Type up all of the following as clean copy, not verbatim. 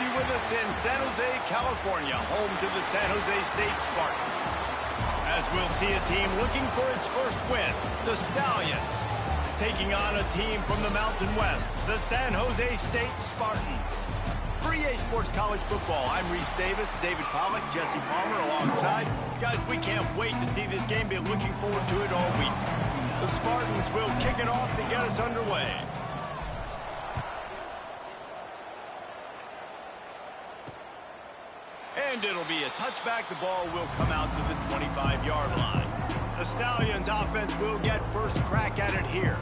be with us in San Jose, California, home to the San Jose State Spartans. As we'll see a team looking for its first win, the Stallions, taking on a team from the Mountain West, the San Jose State Spartans. For EA Sports College Football, I'm Reese Davis, David Pollack, Jesse Palmer alongside. Guys, we can't wait to see this game. Been looking forward to it all week. The Spartans will kick it off to get us underway. And it'll be a touchback. The ball will come out to the 25-yard line. The Stallions offense will get first crack at it here.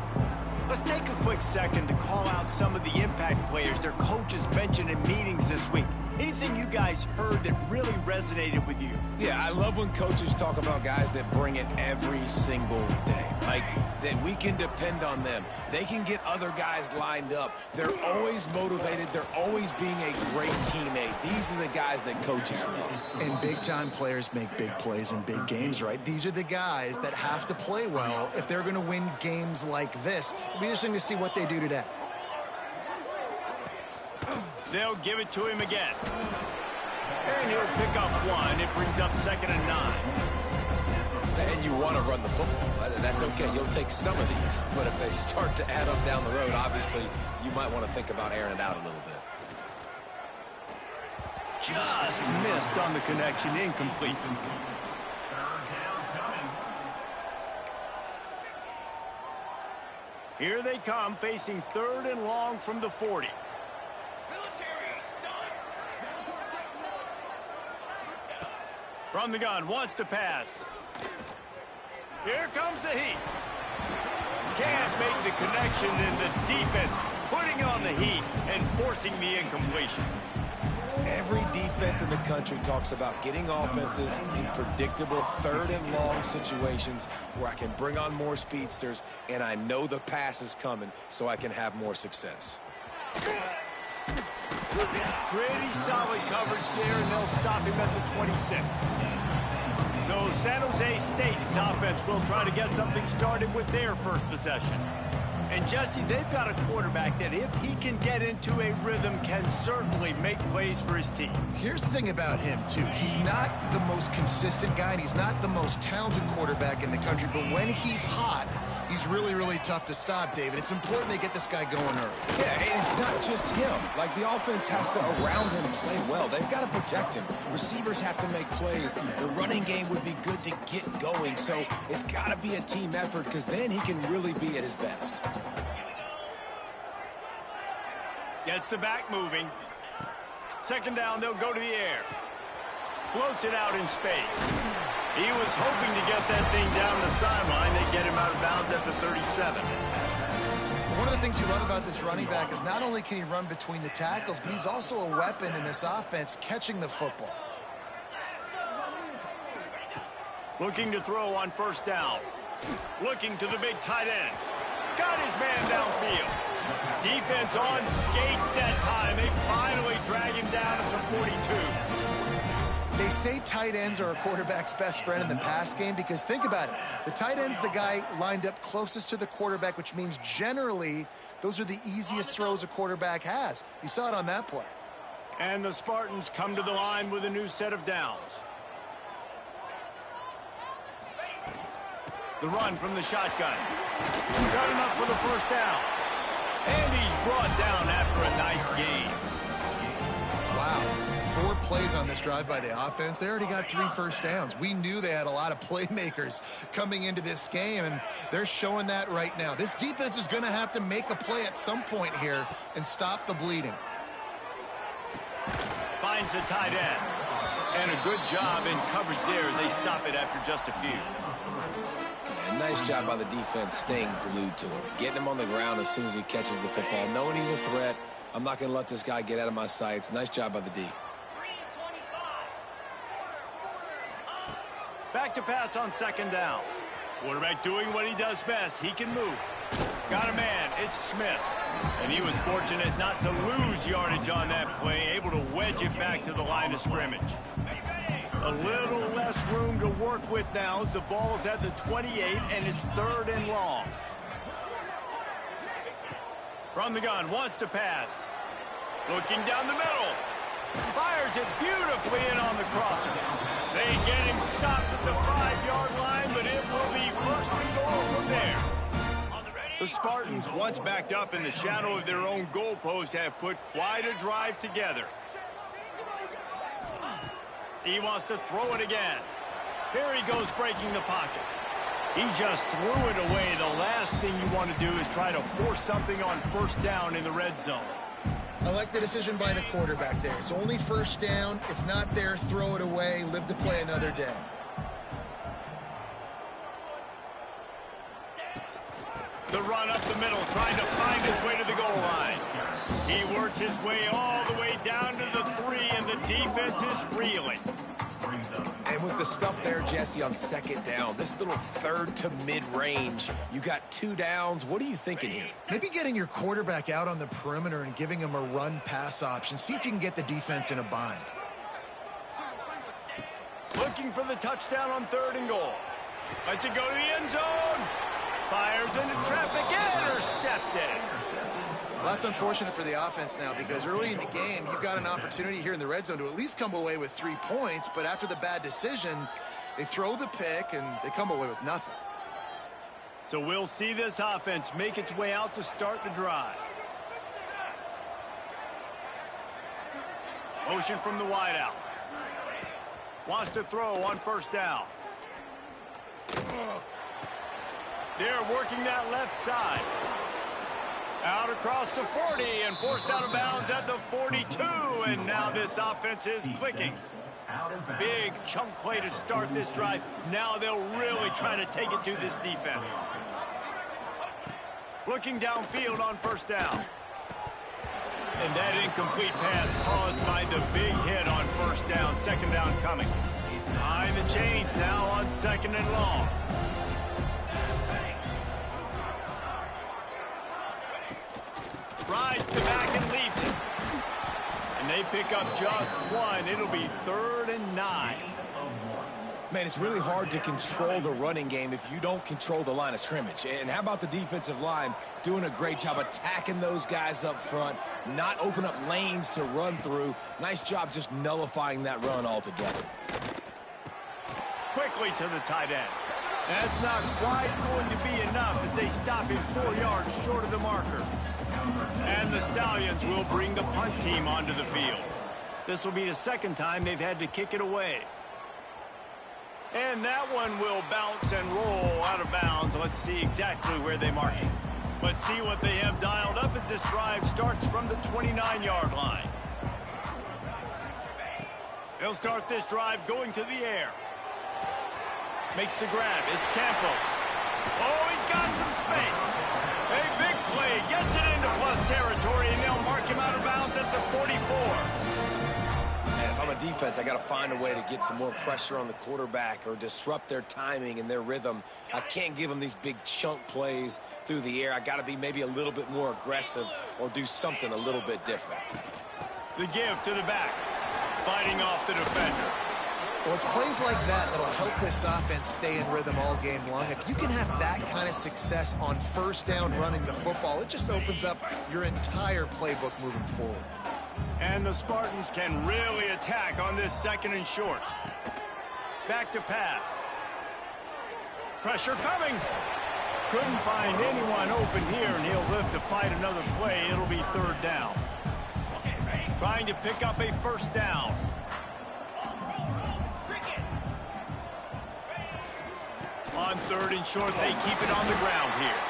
Let's take a quick second to call out some of the impact players their coaches mentioned in meetings this week. Anything you guys heard that really resonated with you? Yeah, I love when coaches talk about guys that bring it every single day. Like, that we can depend on them. They can get other guys lined up. They're always motivated. They're always being a great teammate. These are the guys that coaches love. And big-time players make big plays in big games, right? These are the guys that have to play well if they're going to win games like this. It'll be interesting to see what they do today. They'll give it to him again. And he'll pick up one. It brings up 2nd and 9. And you want to run the football. That's okay. You'll take some of these. But if they start to add up down the road, obviously, you might want to think about airing it out a little bit. Just missed on the connection. Incomplete. Here they come, facing 3rd and long from the 40. From the gun, wants to pass. Here comes the heat. Can't make the connection, and the defense putting on the heat and forcing the incompletion. Every defense in the country talks about getting offenses in predictable 3rd and long situations where I can bring on more speedsters and I know the pass is coming so I can have more success. Pretty solid coverage there, and they'll stop him at the 26. So San Jose State's offense will try to get something started with their first possession. And Jesse, they've got a quarterback that if he can get into a rhythm can certainly make plays for his team. Here's the thing about him, too. He's not the most consistent guy, and he's not the most talented quarterback in the country, but when he's hot, he's really, really tough to stop, David. It's important they get this guy going early. Yeah, and it's not just him. Like, the offense has to, around him, play well. They've got to protect him. Receivers have to make plays. The running game would be good to get going, so it's got to be a team effort because then he can really be at his best. Gets the back moving. 2nd down, they'll go to the air. Floats it out in space. He was hoping to get that thing down the sideline. They get him out of bounds at the 37. One of the things you love about this running back is not only can he run between the tackles, but he's also a weapon in this offense catching the football. Looking to throw on 1st down. Looking to the big tight end. Got his man downfield. Defense on skates that time. They finally drag him down at the 42. They say tight ends are a quarterback's best friend in the pass game because think about it. The tight end's the guy lined up closest to the quarterback, which means generally those are the easiest throws a quarterback has. You saw it on that play. And the Spartans come to the line with a new set of downs. The run from the shotgun. Got enough for the 1st down. And he's brought down after a nice gain. Wow. 4 plays on this drive by the offense. They already got 3 first downs. We knew they had a lot of playmakers coming into this game, and they're showing that right now. This defense is going to have to make a play at some point here and stop the bleeding. Finds the tight end. And a good job in coverage there as they stop it after just a few. Nice job by the defense staying glued to him. Getting him on the ground as soon as he catches the football. Knowing he's a threat. I'm not going to let this guy get out of my sights. Nice job by the D. Back to pass on 2nd down. Quarterback doing what he does best. He can move. Got a man. It's Smith. And he was fortunate not to lose yardage on that play. Able to wedge it back to the line of scrimmage. A little less room to work with now as the ball's at the 28 and it's 3rd and long. From the gun, wants to pass. Looking down the middle. Fires it beautifully in on the crosser. They get him stopped at the 5-yard line, but it will be first and goal from there. The Spartans, once backed up in the shadow of their own goalpost, have put quite a drive together. He wants to throw it again. Here he goes breaking the pocket. He just threw it away. The last thing you want to do is try to force something on first down in the red zone. I like the decision by the quarterback there. It's only first down. It's not there. Throw it away. Live to play another day. The run up the middle, trying to find his way to the goal line. He works his way all the way down to the 3, and the defense is reeling. And with the stuff there, Jesse, on second down, this little third to mid-range, you got 2 downs. What are you thinking here? Maybe getting your quarterback out on the perimeter and giving him a run-pass option. See if you can get the defense in a bind. Looking for the touchdown on 3rd and goal. Lets it go to the end zone. Fires into traffic, intercepted. Well, that's unfortunate for the offense now because early in the game, you've got an opportunity here in the red zone to at least come away with 3 points, but after the bad decision, they throw the pick and they come away with nothing. So we'll see this offense make its way out to start the drive. Motion from the wideout. Wants to throw on first down. They're working that left side. Out across the 40 and forced out of bounds at the 42. And now this offense is clicking. Big chunk play to start this drive. Now they'll really try to take it to this defense. Looking downfield on first down. And that incomplete pass caused by the big hit on first down. Second down coming. Behind the chains now on 2nd and long. Rides the back and leaves it. And they pick up just 1. It'll be 3rd and 9. Man, it's really hard to control the running game if you don't control the line of scrimmage. And how about the defensive line doing a great job attacking those guys up front, not open up lanes to run through. Nice job just nullifying that run altogether. Quickly to the tight end. That's not quite going to be enough as they stop him 4 yards short of the marker. And the Stallions will bring the punt team onto the field. This will be the 2nd time they've had to kick it away. And that one will bounce and roll out of bounds. Let's see exactly where they mark it. Let's see what they have dialed up as this drive starts from the 29-yard line. They'll start this drive going to the air. Makes the grab. It's Campos. Oh, he's got some space. A big play. Gets it into plus territory, and they'll mark him out of bounds at the 44. And if I'm a defense, I got to find a way to get some more pressure on the quarterback or disrupt their timing and their rhythm. I can't give them these big chunk plays through the air. I got to be maybe a little bit more aggressive or do something a little bit different. The give to the back. Fighting off the defender. Well, it's plays like that that'll help this offense stay in rhythm all game long. If you can have that kind of success on first down running the football, it just opens up your entire playbook moving forward. And the Spartans can really attack on this 2nd and short. Back to pass. Pressure coming. Couldn't find anyone open here, and he'll live to fight another play. It'll be 3rd down. Trying to pick up a first down. On 3rd and short, they keep it on the ground here.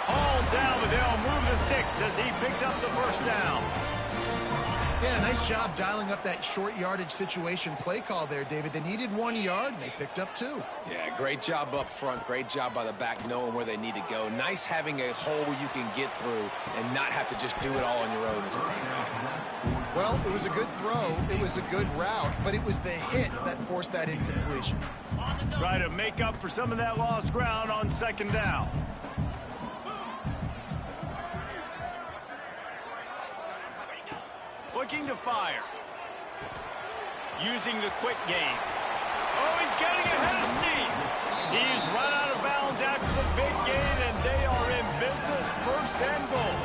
Hauled down, but they'll move the sticks as he picks up the first down. Yeah, nice job dialing up that short yardage situation play call there, David. They needed 1 yard, and they picked up 2. Yeah, great job up front. Great job by the back knowing where they need to go. Nice having a hole you can get through and not have to just do it all on your own as a running. Well, it was a good throw. It was a good route, but it was the hit that forced that incompletion. Try to make up for some of that lost ground on 2nd down. Looking to fire. Using the quick game. Oh, he's getting ahead of steam. He's run out of bounds after the big gain, and they are in business. 1st and goal.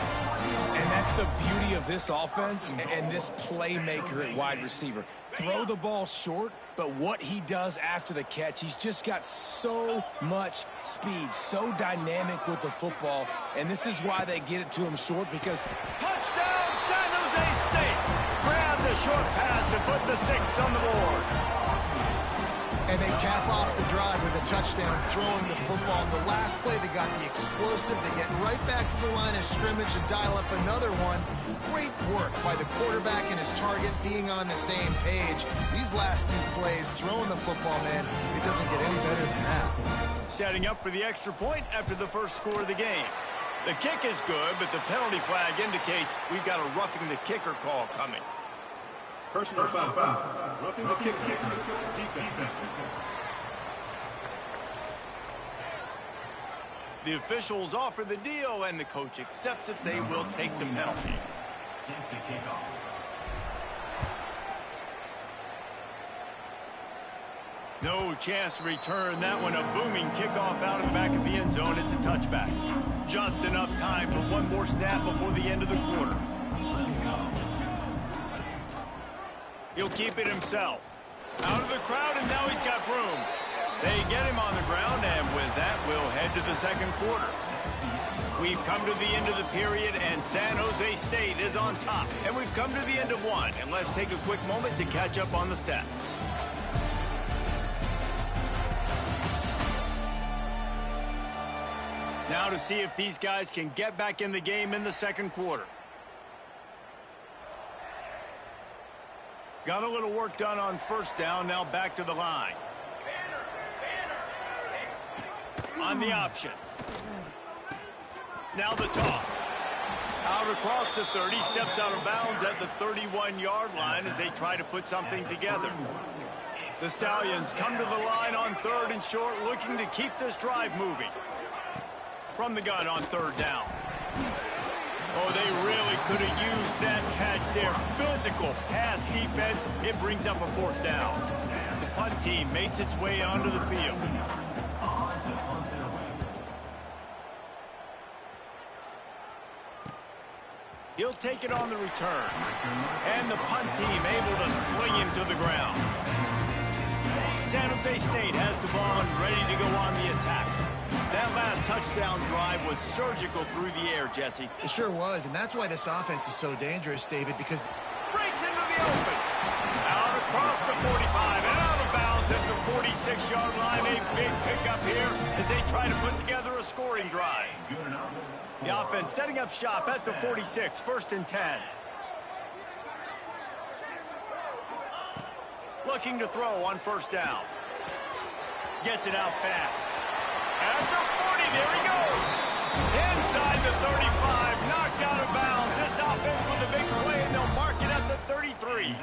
And that That's the beauty of this offense and this playmaker at wide receiver. Throw the ball short, but what he does after the catch, he's just got so much speed, so dynamic with the football, and this is why they get it to him short because... Touchdown, San Jose State! Grab the short pass to put the 6 on the board. And they cap off the drive with a touchdown, throwing the football. In the last play, they got the explosive. They get right back to the line of scrimmage and dial up another one. Great work by the quarterback and his target being on the same page. These last 2 plays, throwing the football, man, it doesn't get any better than that. Setting up for the extra point after the first score of the game. The kick is good, but the penalty flag indicates we've got a roughing the kicker call coming. Personal foul. Roughing the kicker. Defense. The officials offer the deal, and the coach accepts it. They will take the penalty. No chance to return that one. A booming kickoff out of the back of the end zone. It's a touchback. Just enough time for one more snap before the end of the quarter. He'll keep it himself. Out of the crowd, and now he's got room. They get him on the ground, and with that, we'll head to the second quarter. We've come to the end of the period, and San Jose State is on top. And we've come to the end of one, and let's take a quick moment to catch up on the stats. Now to see if these guys can get back in the game in the second quarter. Got a little work done on first down, now back to the line. On the option. Now the toss. Out across the 30, steps out of bounds at the 31-yard line as they try to put something together. The Stallions come to the line on 3rd and short, looking to keep this drive moving. From the gun on 3rd down. Oh, they really could have used that catch there. Physical pass defense. It brings up a 4th down. The punt team makes its way onto the field. He'll take it on the return. And the punt team able to sling him to the ground. San Jose State has the ball and ready to go on the attack. That last touchdown drive was surgical through the air, Jesse. It sure was, and that's why this offense is so dangerous, David, because... Breaks into the open. Out across the 45 and out of bounds at the 46-yard line. A big pickup here as they try to put together a scoring drive. The offense setting up shop at the 46, 1st and 10. Looking to throw on 1st down. Gets it out fast. At the 40, there he goes. Inside the 35, knocked out of bounds. This offense with a big play, and they'll mark it at the 33.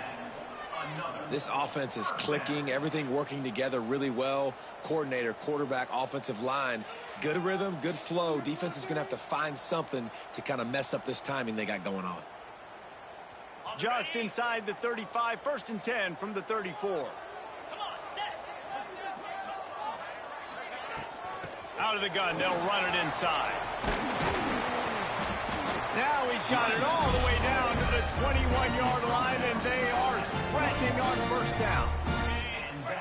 This offense is clicking, everything working together really well. Coordinator, quarterback, offensive line, good rhythm, good flow. Defense is going to have to find something to kind of mess up this timing they got going on. Just inside the 35, 1st and 10 from the 34. Out of the gun, they'll run it inside. Now he's got it all the way down to the 21-yard line, and they are threatening on 1st down.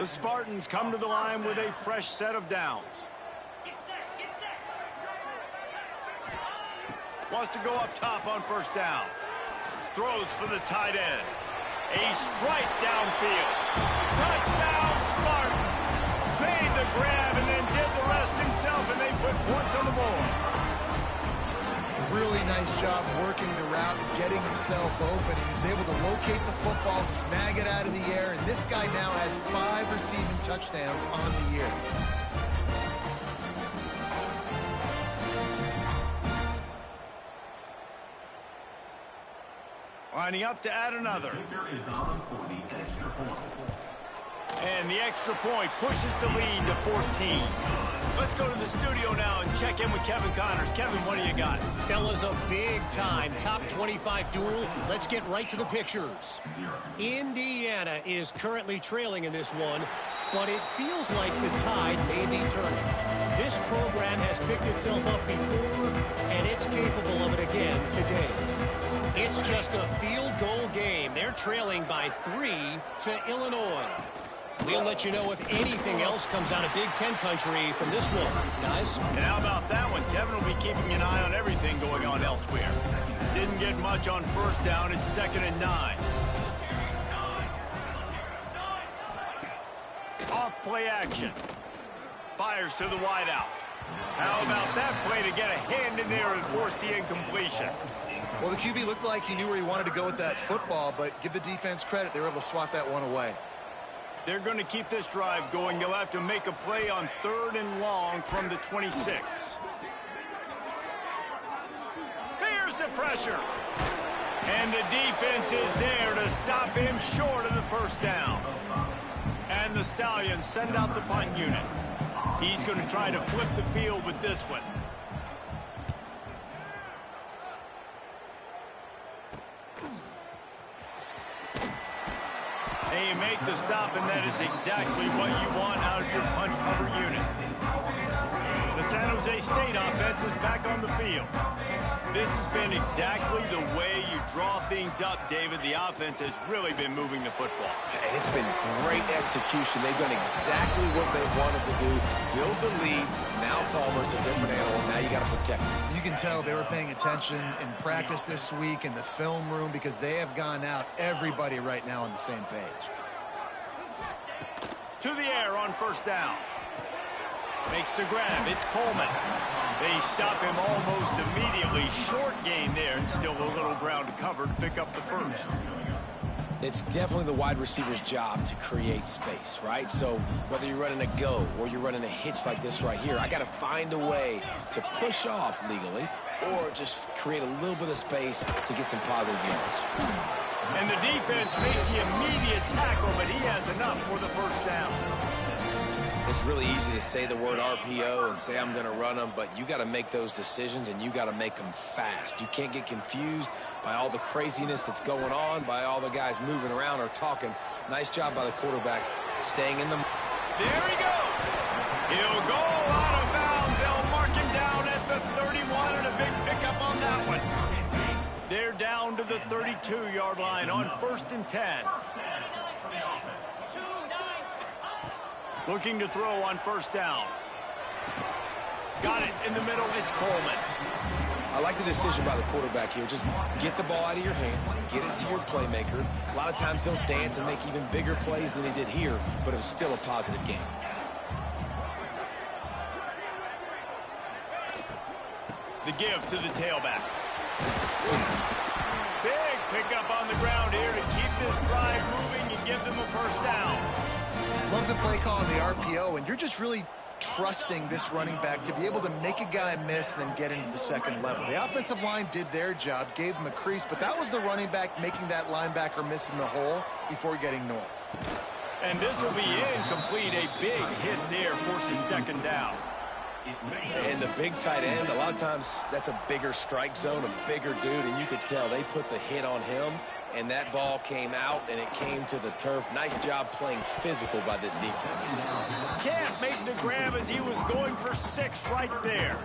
The Spartans come to the line with a fresh set of downs. Wants to go up top on 1st down. Throws for the tight end. A strike downfield. Touchdown, Spartan. Made the grab and then did the rest himself, and they put points on the board. Really nice job working the route and getting himself open. He was able to locate the football, snag it out of the air, and this guy now has 5 receiving touchdowns on the year. Lining up to add another. And the extra point pushes the lead to 14. Let's go to the studio now and check in with Kevin Connors. Kevin, what do you got? Fellas, a big-time top 25 duel. Let's get right to the pictures. Indiana is currently trailing in this one, but it feels like the tide may be turning. This program has picked itself up before, and it's capable of it again today. It's just a field goal game. They're trailing by 3 to Illinois. We'll let you know if anything else comes out of Big Ten country from this one, guys. And how about that one? Kevin will be keeping an eye on everything going on elsewhere. Didn't get much on first down. It's 2nd and 9. Off play action. Fires to the wideout. How about that play to get a hand in there and force the incompletion? Well, the QB looked like he knew where he wanted to go with that football, but give the defense credit. They were able to swat that one away. They're going to keep this drive going. They'll have to make a play on 3rd and long from the 26. Here's the pressure. And the defense is there to stop him short of the first down. And the Stallions send out the punt unit. He's going to try to flip the field with this one. And you make the stop, and that is exactly what you want out of your punt cover unit. The San Jose State offense is back on the field. This has been exactly the way you draw things up, David. The offense has really been moving the football. And it's been great execution. They've done exactly what they wanted to do. Build the lead. Now Palmer's a different animal. Now you got to protect him. You can tell they were paying attention in practice this week in the film room because they have gone out, everybody right now on the same page. To the air on first down. Makes the grab. It's Coleman. They stop him almost immediately. Short gain there, and still a little ground to cover to pick up the first. It's definitely the wide receiver's job to create space, right? So whether you're running a go or you're running a hitch like this right here, I got to find a way to push off legally or just create a little bit of space to get some positive yards. And the defense makes the immediate tackle, but he has enough for the first down. It's really easy to say the word RPO and say I'm going to run them, but you got to make those decisions and you got to make them fast. You can't get confused by all the craziness that's going on, by all the guys moving around or talking. Nice job by the quarterback staying in the... There he goes. He'll go out of bounds. They'll mark him down at the 31 and a big pickup on that one. They're down to the 32-yard line on 1st and 10. Looking to throw on first down. Got it in the middle. It's Coleman. I like the decision by the quarterback here. Just get the ball out of your hands, get it to your playmaker. A lot of times he'll dance and make even bigger plays than he did here, but it was still a positive game. The give to the tailback. Big pickup on the ground here to keep this drive moving and give them a first down. Love the play call on the RPO, and you're just really trusting this running back to be able to make a guy miss and then get into the second level. The offensive line did their job, gave him a crease, but that was the running back making that linebacker miss in the hole before getting north. And this will be incomplete. A big hit there forces second down. And the big tight end, a lot of times that's a bigger strike zone, a bigger dude, and you could tell they put the hit on him, and that ball came out, and it came to the turf. Nice job playing physical by this defense. Can't make the grab as he was going for 6 right there.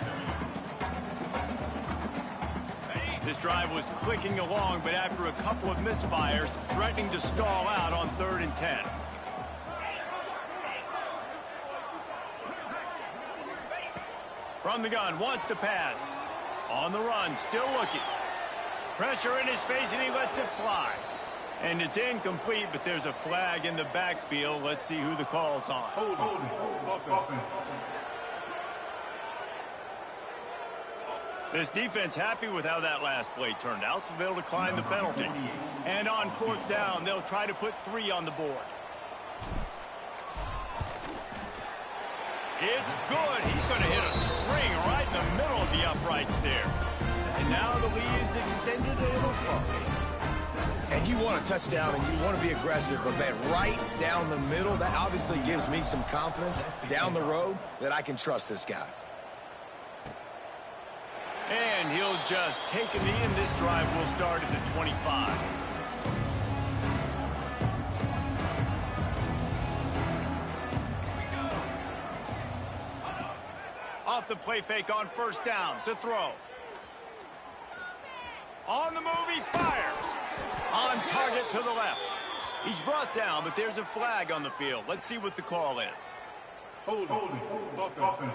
This drive was clicking along, but after a couple of misfires, threatening to stall out on 3rd and 10. From the gun, wants to pass. On the run, still looking. Pressure in his face, and he lets it fly. And it's incomplete, but there's a flag in the backfield. Let's see who the call's on. This defense happy with how that last play turned out, so they'll decline the penalty. And on 4th down, they'll try to put 3 on the board. It's good. He's going to hit a string right in the middle of the uprights there. And now the lead is extended a little further. And you want a touchdown and you want to be aggressive, but man, right down the middle, that obviously gives me some confidence down the road that I can trust this guy. And he'll just take a knee, and this drive will start at the 25. Off the play fake on 1st down to throw. On the move, he fires. On target to the left. He's brought down, but there's a flag on the field. Let's see what the call is. Holding. Offense.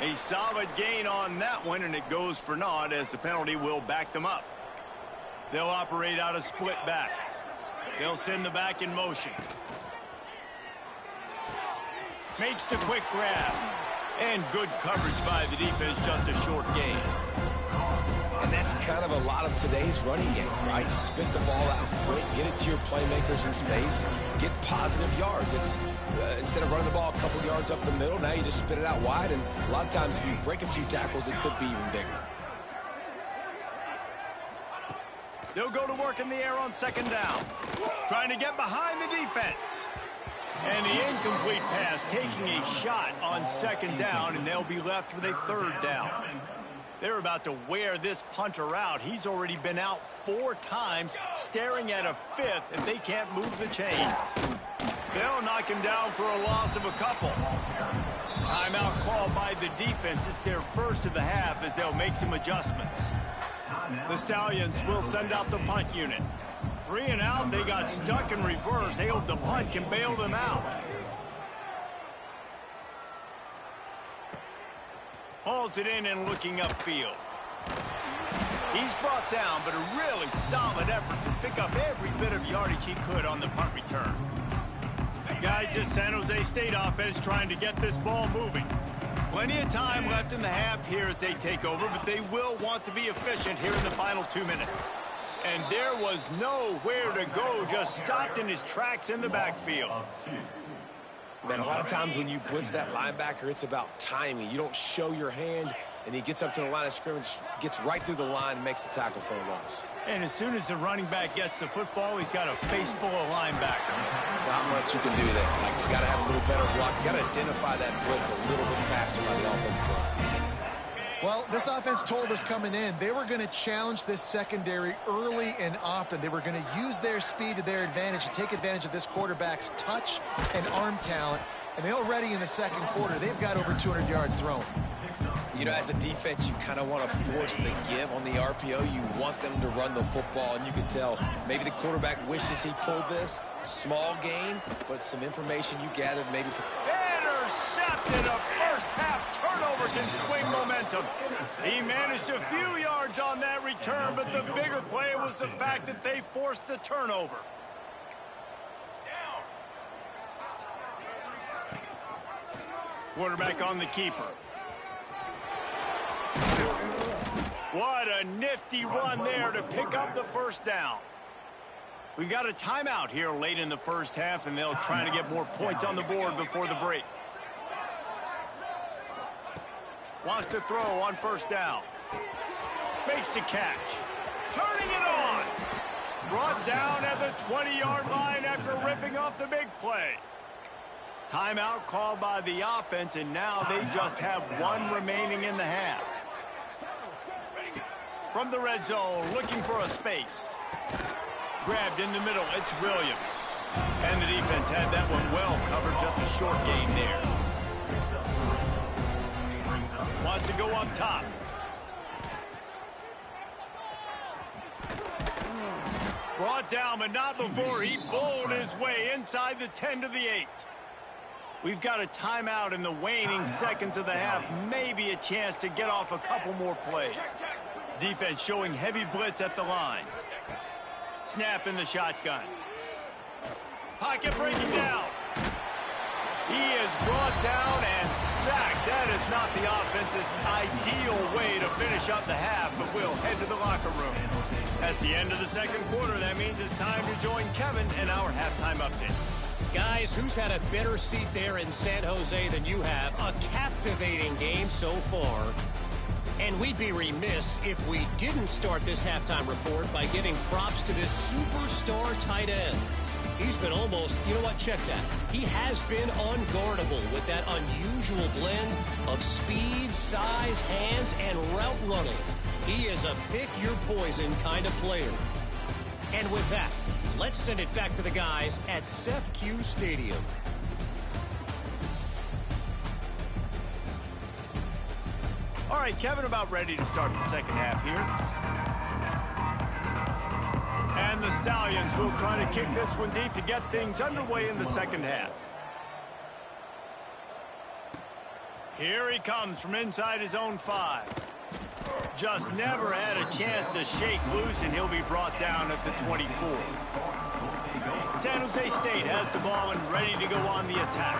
A solid gain on that one, and it goes for naught as the penalty will back them up. They'll operate out of split backs. They'll send the back in motion. Makes the quick grab. And good coverage by the defense, just a short gain. And that's kind of a lot of today's running game, right? Spit the ball out quick, get it to your playmakers in space, get positive yards. It's instead of running the ball a couple yards up the middle, now you just spit it out wide, and a lot of times if you break a few tackles, it could be even bigger. They'll go to work in the air on second down. Trying to get behind the defense. And the incomplete pass taking a shot on second down, and they'll be left with a third down. They're about to wear this punter out. He's already been out 4 times, staring at a 5th if they can't move the chains. They'll knock him down for a loss of a couple. Timeout called by the defense. It's their first of the half as they'll make some adjustments. The Stallions will send out the punt unit. 3 and out, they got stuck in reverse. They hope the punt can bail them out. Hauls it in and looking upfield. He's brought down, but a really solid effort to pick up every bit of yardage he could on the punt return. Guys, this San Jose State offense trying to get this ball moving. Plenty of time left in the half here as they take over, but they will want to be efficient here in the final 2 minutes. And there was nowhere to go, just stopped in his tracks in the backfield. Man, a lot of times when you blitz that linebacker, it's about timing. You don't show your hand, and he gets up to the line of scrimmage, gets right through the line, and makes the tackle for a loss. And as soon as the running back gets the football, he's got a face full of linebacker. Not much you can do there. Like, you got to have a little better block. You got to identify that blitz a little bit faster by the offensive line. Well, this offense told us coming in they were going to challenge this secondary early and often. They were going to use their speed to their advantage and take advantage of this quarterback's touch and arm talent. And already in the second quarter, they've got over 200 yards thrown. You know, as a defense, you kind of want to force the give on the RPO. You want them to run the football, and you can tell maybe the quarterback wishes he pulled this. Small gain, but some information you gathered maybe from... Intercepted. A first half turnover can swing momentum. He managed a few yards on that return, but the bigger play was the fact that they forced the turnover. Quarterback on the keeper. What a nifty run there to pick up the first down. We got a timeout here late in the first half, and they'll try to get more points on the board before the break. Wants to throw on first down. Makes the catch. Turning it on. Brought down at the 20-yard line after ripping off the big play. Timeout called by the offense, and now they just have 1 remaining in the half. From the red zone, looking for a space. Grabbed in the middle, it's Williams. And the defense had that one well covered, just a short gain there. Wants to go up top. Brought down, but not before he bowled his way inside the 10 to the 8. We've got a timeout in the waning seconds of the half. Maybe a chance to get off a couple more plays. Defense showing heavy blitz at the line. Snap in the shotgun. Pocket breaking down. He is brought down and sacked. That is not the offense's ideal way to finish up the half, but we'll head to the locker room. That's the end of the second quarter. That means it's time to join Kevin in our halftime update. Guys, who's had a better seat there in San Jose than you have? A captivating game so far. And we'd be remiss if we didn't start this halftime report by giving props to this superstar tight end. He's been almost, you know what, check that. He has been unguardable with that unusual blend of speed, size, hands, and route running. He is a pick-your-poison kind of player. And with that, let's send it back to the guys at CEFQ Stadium. All right, Kevin, about ready to start the second half here. And the Stallions will try to kick this one deep to get things underway in the second half. Here he comes from inside his own 5. Just never had a chance to shake loose, and he'll be brought down at the 24. San Jose State has the ball and ready to go on the attack.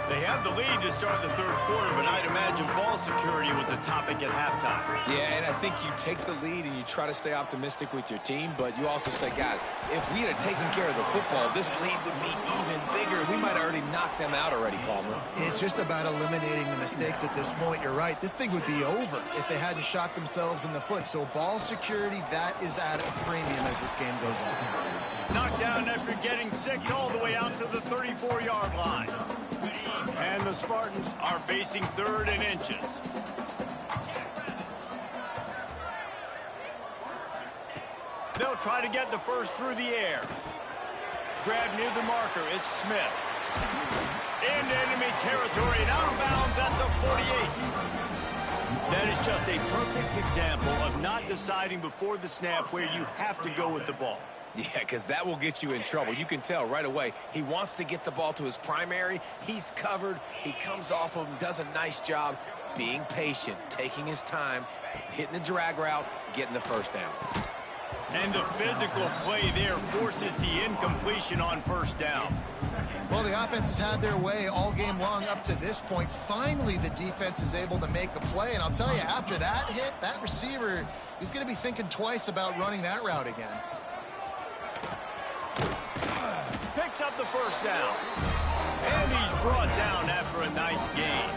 They have the lead to start the third quarter, but I'd imagine ball security was a topic at halftime. Yeah, and I think you take the lead and you try to stay optimistic with your team, but you also say, guys, if we had taken care of the football, this lead would be even bigger. We might have already knocked them out already, Palmer. It's just about eliminating the mistakes at this point. You're right. This thing would be over if they hadn't shot themselves in the foot. So ball security, that is at a premium as this game goes on. Knocked down after getting 6 all the way out to the 34-yard line. And the Spartans are facing 3rd and inches. They'll try to get the first through the air. Grab near the marker. It's Smith. Into enemy territory and out of bounds at the 48. That is just a perfect example of not deciding before the snap where you have to go with the ball. Yeah, because that will get you in trouble. You can tell right away he wants to get the ball to his primary. He's covered. He comes off of him, does a nice job being patient, taking his time, hitting the drag route, getting the first down. And the physical play there forces the incompletion on first down. Well, the offense has had their way all game long up to this point. Finally, the defense is able to make a play. And I'll tell you, after that hit, that receiver is going to be thinking twice about running that route again. Picks up the first down. And he's brought down after a nice gain.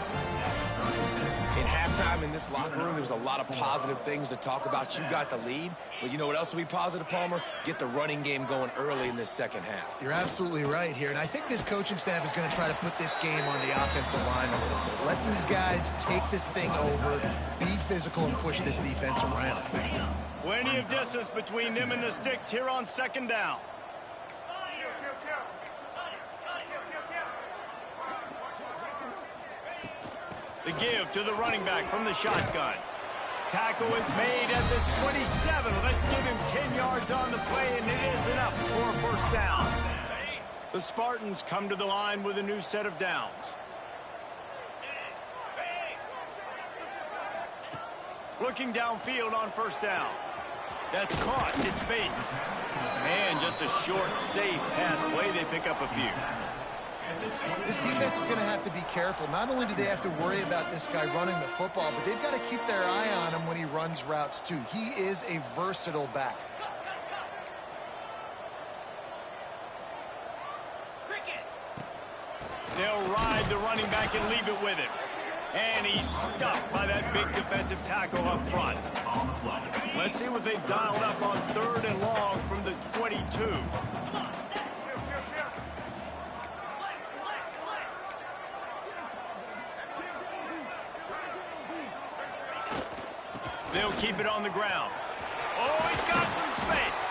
In halftime in this locker room, there was a lot of positive things to talk about. You got the lead, but you know what else will be positive, Palmer? Get the running game going early in this second half. You're absolutely right here, and I think this coaching staff is going to try to put this game on the offensive line a little bit. Let these guys take this thing over, be physical, and push this defense around. Plenty of distance between them and the sticks here on second down. The give to the running back from the shotgun. Tackle is made at the 27. Let's give him 10 yards on the play, and it is enough for a first down. The Spartans come to the line with a new set of downs. Looking downfield on first down. That's caught. It's Bates. And just a short, safe pass play. They pick up a few. This defense is going to have to be careful. Not only do they have to worry about this guy running the football, but they've got to keep their eye on him when he runs routes too. He is a versatile back. They'll ride the running back and leave it with him. And he's stuffed by that big defensive tackle up front. Let's see what they've dialed up on 3rd and long from the 22. They'll keep it on the ground. Oh, he's got some space.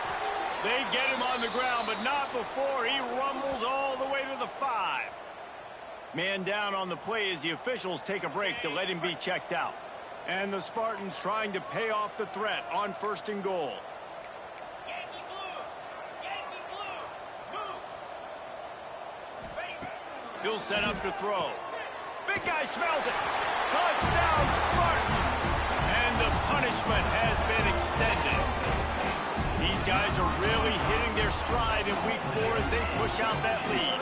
They get him on the ground, but not before he rumbles all the way to the 5. Man down on the play as the officials take a break to let him be checked out. And the Spartans trying to pay off the threat on 1st and goal. Yankee Blue moves. He'll set up to throw. Big guy smells it. Touchdown, Spartans. And the punishment has been extended. These guys are really hitting their stride in week 4 as they push out that lead.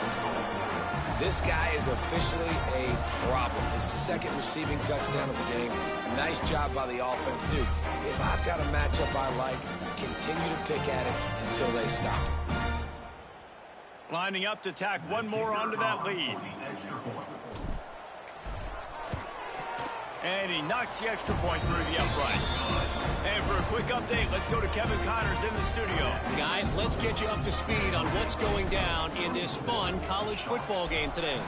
This guy is officially a problem. His 2nd receiving touchdown of the game. Nice job by the offense. Dude, if I've got a matchup I like, continue to pick at it until they stop it. Lining up to tack one more onto that lead. And he knocks the extra point through the uprights. And for a quick update, let's go to Kevin Connors in the studio. Guys, let's get you up to speed on what's going down in this fun college football game today.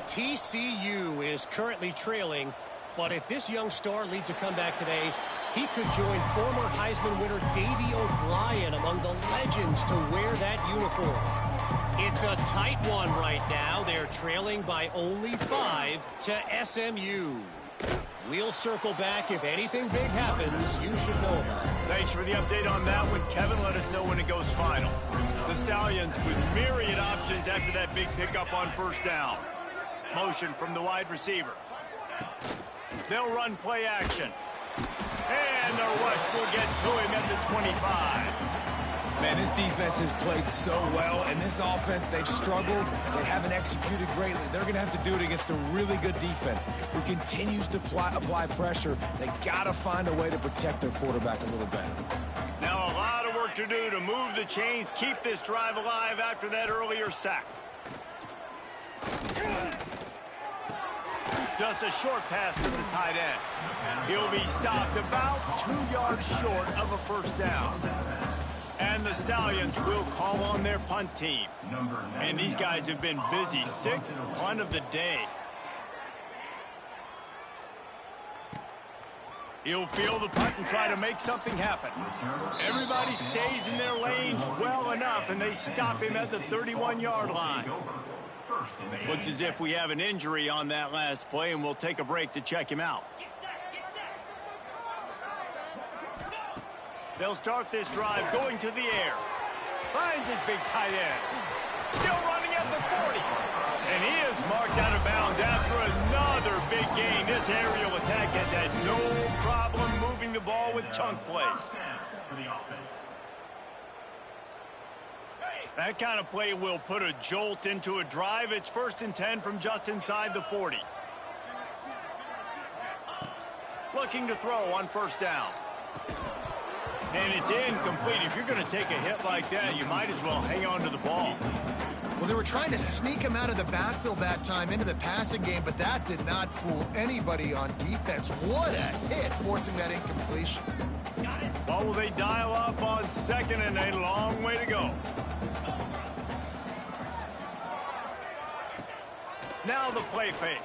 TCU is currently trailing, but if this young star leads a comeback today, he could join former Heisman winner Davey O'Brien among the legends to wear that uniform. It's a tight one right now. They're trailing by only 5 to SMU. We'll circle back. If anything big happens, you should know about it. Thanks for the update on that one, Kevin. Let us know when it goes final. The Stallions with myriad options after that big pickup on first down. Motion from the wide receiver. They'll run play action. And the rush will get to him at the 25. Man, this defense has played so well, and this offense, they've struggled. They haven't executed greatly. They're going to have to do it against a really good defense who continues to apply pressure. They got to find a way to protect their quarterback a little better. Now a lot of work to do to move the chains, keep this drive alive after that earlier sack. Just a short pass to the tight end. He'll be stopped about 2 yards short of a first down. And the Stallions will call on their punt team. And these guys have been busy. 6th punt of the day. He'll feel the punt and try to make something happen. Everybody stays in their lanes well enough, and they stop him at the 31-yard line. Looks as if we have an injury on that last play, and we'll take a break to check him out. They'll start this drive going to the air. Finds his big tight end. Still running at the 40. And he is marked out of bounds after another big gain. This aerial attack has had no problem moving the ball with chunk plays. That kind of play will put a jolt into a drive. It's 1st and 10 from just inside the 40. Looking to throw on first down. And it's incomplete. If you're going to take a hit like that, you might as well hang on to the ball. Well, they were trying to sneak him out of the backfield that time into the passing game, but that did not fool anybody on defense. What a hit, forcing that incompletion. Well, will they dial up on 2nd and a long way to go? Now the play fake.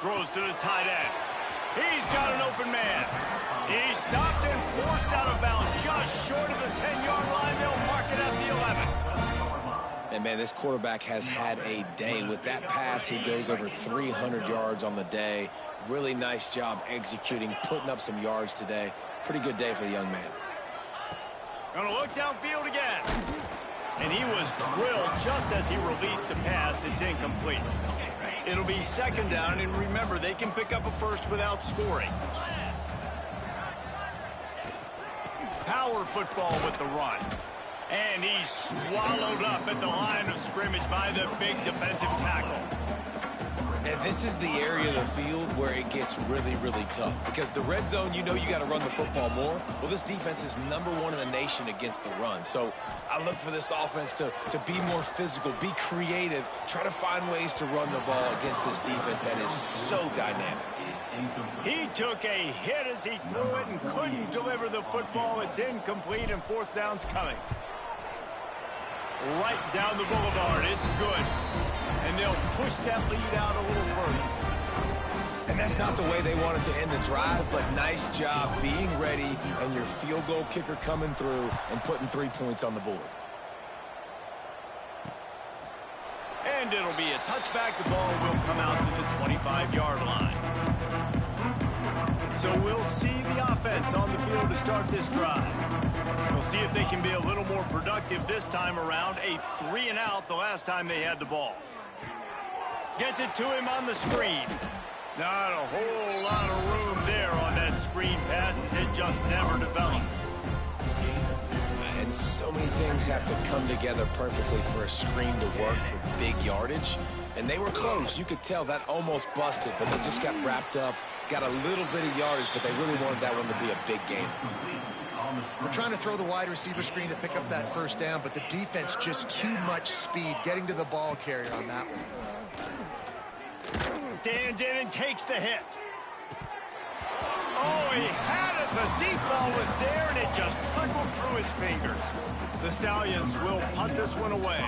Throws to the tight end. He's got an open man. He's stopped and forced out of bounds just short of the 10-yard line. They'll mark it at the 11. And, man, this quarterback has had a day. With that pass, he goes over 300 yards on the day. Really nice job executing, putting up some yards today. Pretty good day for the young man. Gonna look downfield again. And he was drilled just as he released the pass. It's incomplete. It'll be 2nd down, and remember, they can pick up a first without scoring. Power football with the run. And he's swallowed up at the line of scrimmage by the big defensive tackle. And this is the area of the field where it gets really, really tough. Because the red zone, you know you got to run the football more. Well, this defense is #1 in the nation against the run. So I look for this offense to be more physical, be creative, try to find ways to run the ball against this defense that is so dynamic. He took a hit as he threw it and couldn't deliver the football. It's incomplete, and 4th down's coming. Right down the boulevard. It's good. And they'll push that lead out a little further. And that's not the way they wanted to end the drive, but nice job being ready and your field goal kicker coming through and putting 3 points on the board. And it'll be a touchback. The ball will come out to the 25-yard line. So we'll see the offense on the field to start this drive. We'll see if they can be a little more productive this time around. A 3-and-out the last time they had the ball. Gets it to him on the screen. Not a whole lot of room there on that screen pass as it just never developed. And so many things have to come together perfectly for a screen to work for big yardage. And they were close. You could tell that almost busted, but they just got wrapped up, got a little bit of yardage, but they really wanted that one to be a big game. We're trying to throw the wide receiver screen to pick up that first down, but the defense just too much speed getting to the ball carrier on that one. Stands in and takes the hit. Oh, he had it. The deep ball was there, and it just trickled through his fingers. The Stallions will punt this one away.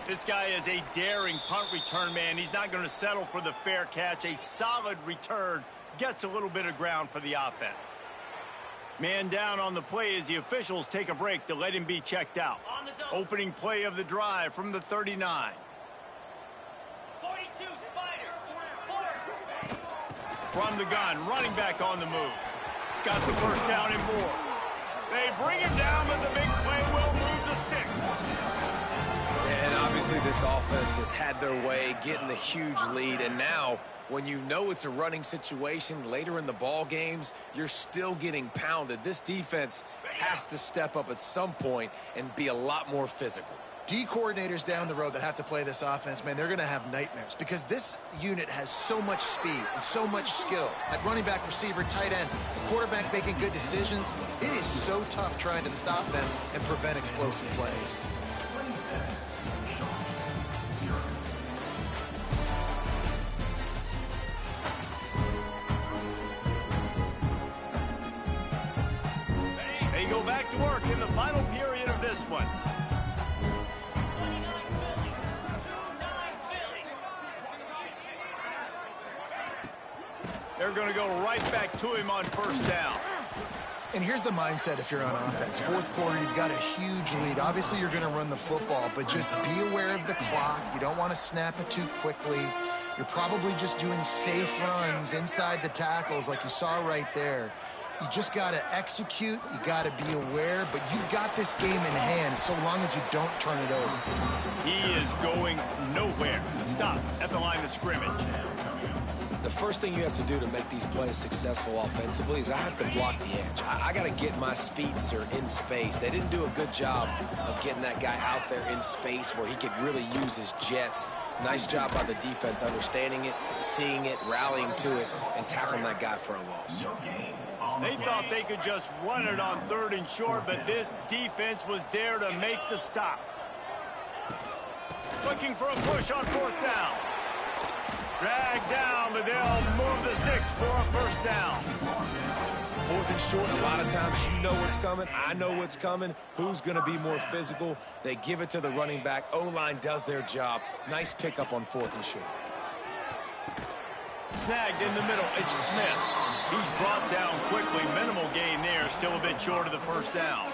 This guy is a daring punt return man. He's not going to settle for the fair catch. A solid return gets a little bit of ground for the offense. Man down on the play as the officials take a break to let him be checked out. Opening play of the drive from the 39. 42, Spider. From the gun, running back on the move. Got the first down and more. They bring him down, but the big play will move the sticks. And obviously this offense has had their way, getting the huge lead. And now, when you know it's a running situation later in the ball games, you're still getting pounded. This defense has to step up at some point and be a lot more physical. D coordinators down the road that have to play this offense, man, they're going to have nightmares because this unit has so much speed and so much skill. At running back, receiver, tight end, the quarterback making good decisions. It is so tough trying to stop them and prevent explosive plays. They go back to work in the final period of this one. They're going to go right back to him on first down. And here's the mindset if you're on offense. Fourth quarter, you've got a huge lead. Obviously, you're going to run the football, but just be aware of the clock. You don't want to snap it too quickly. You're probably just doing safe runs inside the tackles like you saw right there. You just got to execute. You got to be aware, but you've got this game in hand so long as you don't turn it over. He is going nowhere. Stop at the line of scrimmage. The first thing you have to do to make these plays successful offensively is I have to block the edge. I got to get my speedster in space. They didn't do a good job of getting that guy out there in space where he could really use his jets. Nice job by the defense understanding it, seeing it, rallying to it, and tackling that guy for a loss. They thought they could just run it on third and short, but this defense was there to make the stop. Looking for a push on fourth down. Drag down, but they'll move the sticks for a first down. Fourth and short, a lot of times you know what's coming. I know what's coming. Who's going to be more physical? They give it to the running back. O-line does their job. Nice pickup on fourth and short. Snagged in the middle, it's Smith. He's brought down quickly. Minimal gain there, still a bit short of the first down.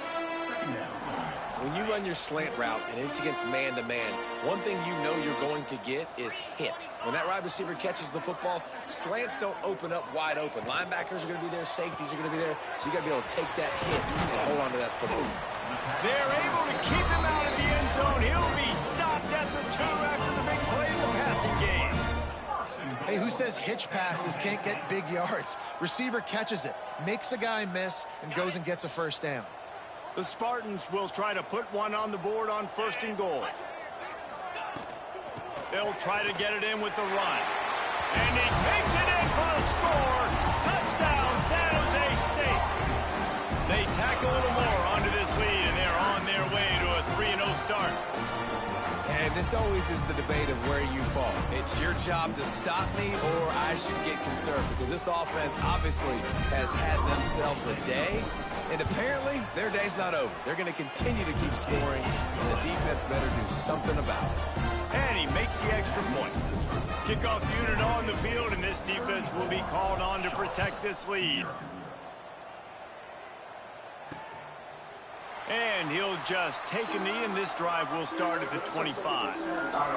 When you run your slant route and it's against man-to-man, one thing you know you're going to get is hit. When that wide receiver catches the football, slants don't open up wide open. Linebackers are going to be there, safeties are going to be there, so you got to be able to take that hit and hold on to that football. They're able to keep him out of the end zone. He'll be stopped at the 2 after the big play in the passing game. Hey, who says hitch passes can't get big yards? Receiver catches it, makes a guy miss, and goes and gets a first down. The Spartans will try to put one on the board on first and goal. They'll try to get it in with the run. And he takes it in for a score. Touchdown, San Jose State. They tack a little more onto this lead, and they're on their way to a 3-0 start. And this always is the debate of where you fall. It's your job to stop me or I should get concerned because this offense obviously has had themselves a day. And apparently, their day's not over. They're going to continue to keep scoring, and the defense better do something about it. And he makes the extra point. Kickoff unit on the field, and this defense will be called on to protect this lead. And he'll just take a knee, and this drive will start at the 25.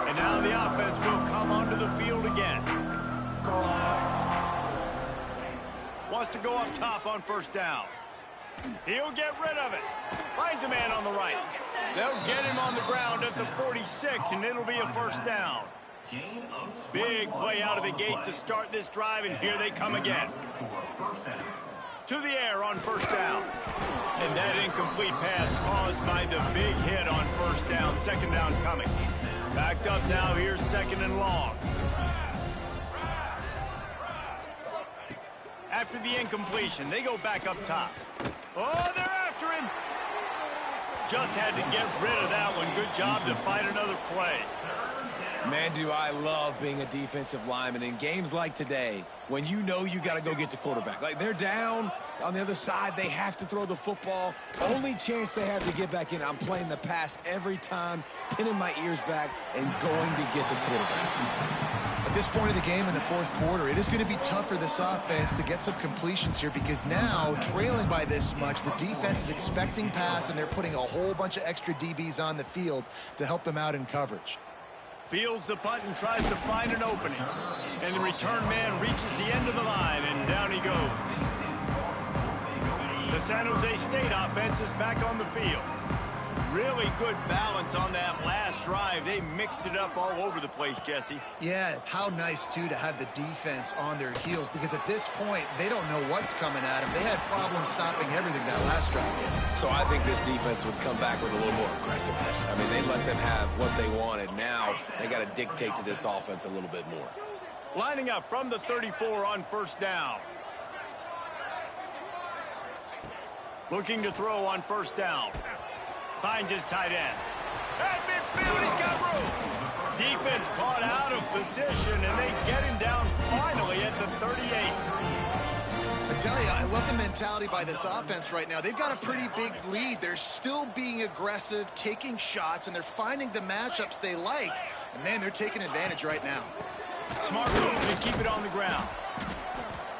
And now the offense will come onto the field again. Wants to go up top on first down. He'll get rid of it. Finds a man on the right. They'll get him on the ground at the 46, and it'll be a first down. Big play out of the gate to start this drive, and here they come again. To the air on first down. And that incomplete pass caused by the big hit on first down. Second down coming. Backed up now, here's second and long. After the incompletion, they go back up top. Oh, they're after him. Just had to get rid of that one. Good job to fight another play. Man, do I love being a defensive lineman in games like today when you know you got to go get the quarterback. Like, they're down on the other side. They have to throw the football. Only chance they have to get back in. I'm playing the pass every time, pinning my ears back and going to get the quarterback. I this point of the game in the fourth quarter, it is going to be tough for this offense to get some completions here because now, trailing by this much, the defense is expecting pass, and they're putting a whole bunch of extra DBs on the field to help them out in coverage. Fields the punt and tries to find an opening. And the return man reaches the end of the line, and down he goes. The San Jose State offense is back on the field. Really good balance on that last drive. They mixed it up all over the place, Jesse. Yeah, how nice, too, to have the defense on their heels because at this point, they don't know what's coming at them. They had problems stopping everything that last drive. So I think this defense would come back with a little more aggressiveness. I mean, they let them have what they wanted. Now they got to dictate to this offense a little bit more. Lining up from the 34 on first down. Looking to throw on first down. Finds his tight end. At midfield, he's got room. Defense caught out of position, and they get him down finally at the 38. I tell you, I love the mentality by this offense right now. They've got a pretty big lead. They're still being aggressive, taking shots, and they're finding the matchups they like. And, man, they're taking advantage right now. Smart move to keep it on the ground.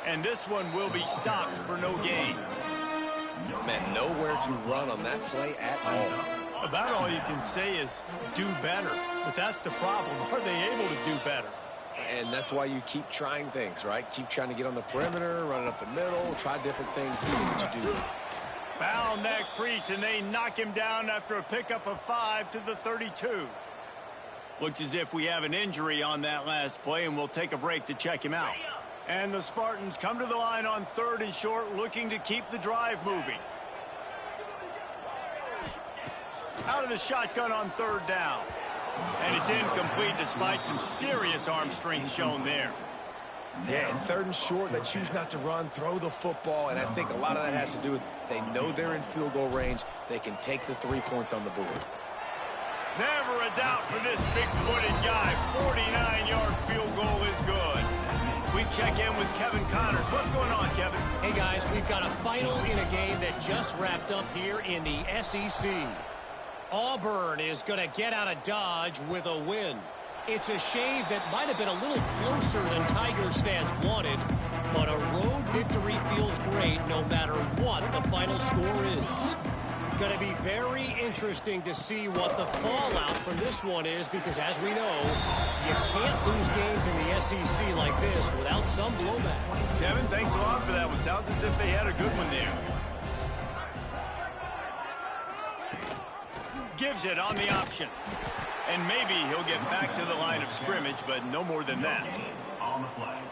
And this one will be stopped for no gain. Man, nowhere to run on that play at all. About all you can say is do better. But that's the problem. Are they able to do better? And that's why you keep trying things, right? Keep trying to get on the perimeter, run it up the middle, try different things to see what you do. Found that crease, and they knock him down after a pickup of 5 to the 32. Looks as if we have an injury on that last play, and we'll take a break to check him out. And the Spartans come to the line on 3rd and short, looking to keep the drive moving. Out of the shotgun on 3rd down. And it's incomplete despite some serious arm strength shown there. Yeah, and 3rd and short, they choose not to run, throw the football, and I think a lot of that has to do with they know they're in field goal range. They can take the 3 points on the board. Never a doubt for this big-footed guy. 49-yard field goal is good. We check in with Kevin Connors. What's going on, Kevin? Hey, guys, we've got a final in a game that just wrapped up here in the SEC. Auburn is going to get out of Dodge with a win. It's a shave that might have been a little closer than Tigers fans wanted, but a road victory feels great no matter what the final score is. Going to be very interesting to see what the fallout from this one is because, as we know, you can't lose games in the SEC like this without some blowback. Kevin, thanks a lot for that one. Sounds as if they had a good one there. Gives it on the option. And maybe he'll get back to the line of scrimmage, but no more than that.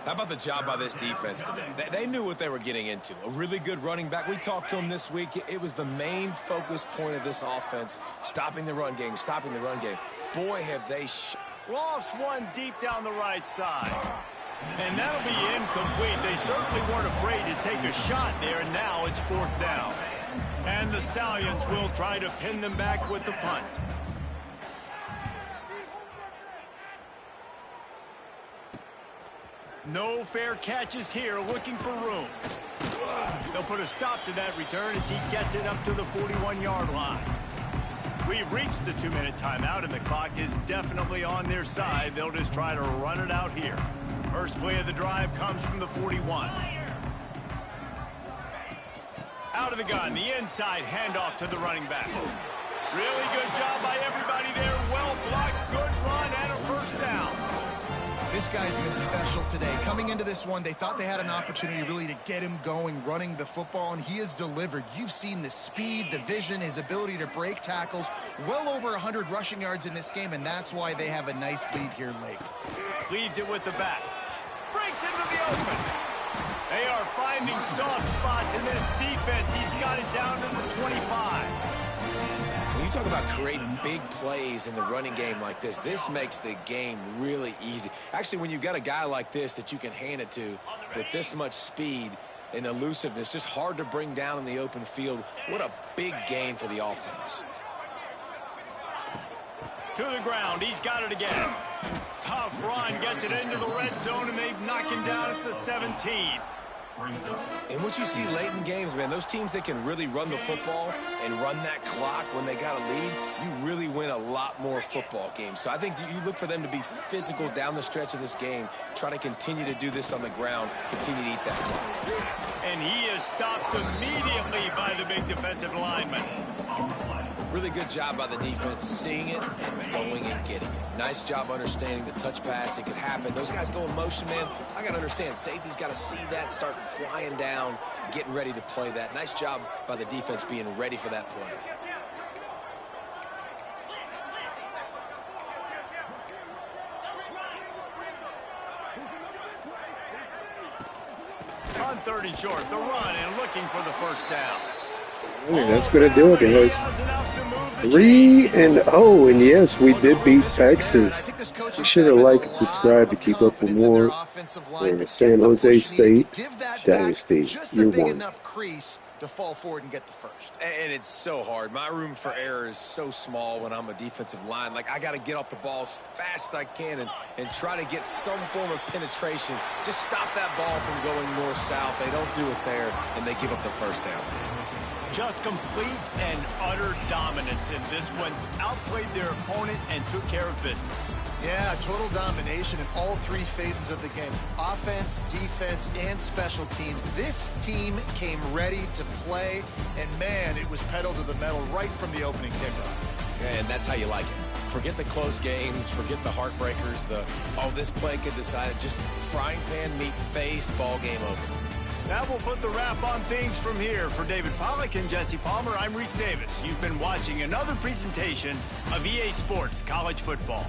How about the job by this defense today? They knew what they were getting into. A really good running back. We talked to him this week. It was the main focus point of this offense, stopping the run game, stopping the run game. Boy, have they... Lofts one deep down the right side. And that'll be incomplete. They certainly weren't afraid to take a shot there, and now it's 4th down. And the Stallions will try to pin them back with the punt. No fair catches here, looking for room. They'll put a stop to that return as he gets it up to the 41-yard line. We've reached the 2-minute timeout, and the clock is definitely on their side. They'll just try to run it out here. First play of the drive comes from the 41. Out of the gun, the inside handoff to the running back. Really good job by everybody there. Well blocked, good run, and a first down. This guy's been special today. Coming into this one, they thought they had an opportunity really to get him going, running the football, and he has delivered. You've seen the speed, the vision, his ability to break tackles. Well over 100 rushing yards in this game, and that's why they have a nice lead here late. Leaves it with the back. Breaks into the open. They are finding soft spots in this defense. He's got it down to the 25. When you talk about creating big plays in the running game like this makes the game really easy. Actually, when you've got a guy like this that you can hand it to with this much speed and elusiveness, just hard to bring down in the open field. What a big gain for the offense. To the ground. He's got it again. Tough run. Gets it into the red zone, and they knock him down at the 17. And what you see late in games, man, those teams that can really run the football and run that clock when they got a lead, you really win a lot more football games. So I think you look for them to be physical down the stretch of this game, try to continue to do this on the ground, continue to eat that clock. And he is stopped immediately by the big defensive lineman. Really good job by the defense seeing it and going and getting it. Nice job understanding the touch pass. It could happen. Those guys go in motion, man. I got to understand. Safety's got to see that, start flying down, getting ready to play that. Nice job by the defense being ready for that play. On 30 short, the run and looking for the first down. That's going to do it, guys. 3-0, and yes, we did beat Texas. Be sure to like and subscribe to keep up with more. We're in the San Jose State Dynasty, year 1. To fall forward and get the first. And it's so hard. My room for error is so small when I'm a defensive line. Like, I got to get off the ball as fast as I can and try to get some form of penetration. Just stop that ball from going north-south. They don't do it there, and they give up the first down. Just complete and utter dominance in this one. Outplayed their opponent and took care of business. Yeah, total domination in all three phases of the game. Offense, defense, and special teams. This team came ready to play, and man, it was pedal to the metal right from the opening kickoff. And that's how you like it. Forget the close games, forget the heartbreakers, this play could decide it. Just frying pan meet face, ball game over. That will put the wrap on things from here. For David Pollack and Jesse Palmer, I'm Reese Davis. You've been watching another presentation of EA Sports College Football.